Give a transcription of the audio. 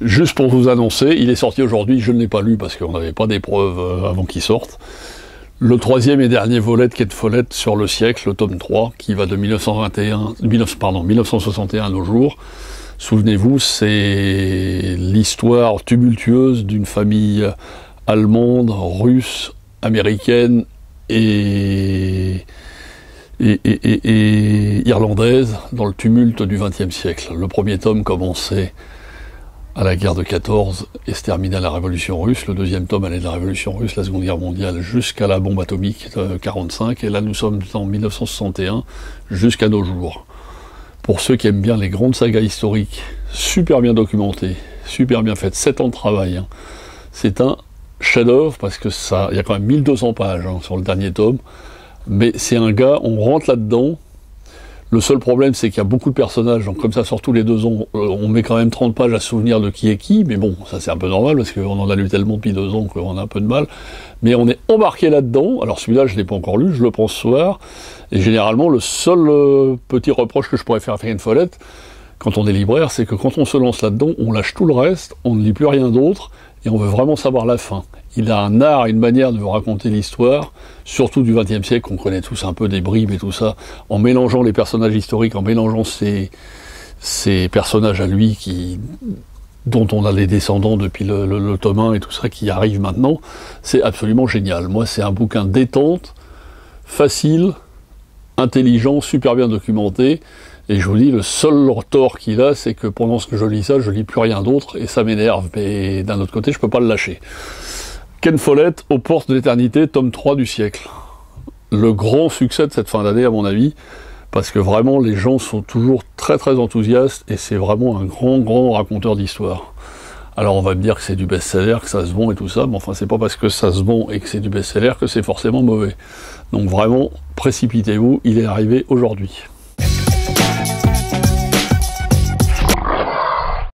Juste pour vous annoncer, il est sorti aujourd'hui, je ne l'ai pas lu parce qu'on n'avait pas d'épreuve avant qu'il sorte. Le troisième et dernier volet de Ken Follett sur le siècle, le tome 3, qui va de 1961 à nos jours. Souvenez-vous, c'est l'histoire tumultueuse d'une famille allemande, russe, américaine et irlandaise dans le tumulte du XXe siècle. Le premier tome commençait à la guerre de 14 et se terminait à la révolution russe. Le deuxième tome allait de la révolution russe, la Seconde Guerre mondiale, jusqu'à la bombe atomique de 45. Et là, nous sommes en 1961 jusqu'à nos jours. Pour ceux qui aiment bien les grandes sagas historiques, super bien documentées, super bien faites, 7 ans de travail. Hein. C'est un chef-d'œuvre parce que ça, il y a quand même 1200 pages sur le dernier tome. Mais c'est un gars, on rentre là-dedans. Le seul problème, c'est qu'il y a beaucoup de personnages, donc comme ça sort tous les 2 ans, on met quand même 30 pages à se souvenir de qui est qui, mais bon, ça c'est un peu normal, parce qu'on en a lu tellement depuis 2 ans qu'on a un peu de mal, mais on est embarqué là-dedans. Alors celui-là, je ne l'ai pas encore lu, je le prends ce soir, et généralement, le seul petit reproche que je pourrais faire à Ken Follett, quand on est libraire, c'est que quand on se lance là-dedans, on lâche tout le reste, on ne lit plus rien d'autre, et on veut vraiment savoir la fin. Il a un art, une manière de vous raconter l'histoire, surtout du XXe siècle, qu'on connaît tous un peu des bribes et tout ça, en mélangeant les personnages historiques, en mélangeant ces personnages à lui dont on a les descendants depuis le tome 1 et tout ça qui arrive maintenant. C'est absolument génial. Moi, c'est un bouquin détente, facile, intelligent, super bien documenté. Et je vous dis, le seul tort qu'il a, c'est que pendant ce que je lis ça, je lis plus rien d'autre, et ça m'énerve. Mais d'un autre côté, je peux pas le lâcher. Ken Follett, aux portes de l'éternité, tome 3 du siècle. Le grand succès de cette fin d'année, à mon avis, parce que vraiment, les gens sont toujours très très enthousiastes, et c'est vraiment un grand raconteur d'histoire. Alors on va me dire que c'est du best-seller, que ça se vend et tout ça, mais enfin c'est pas parce que ça se vend et que c'est du best-seller que c'est forcément mauvais. Donc vraiment, précipitez-vous, il est arrivé aujourd'hui.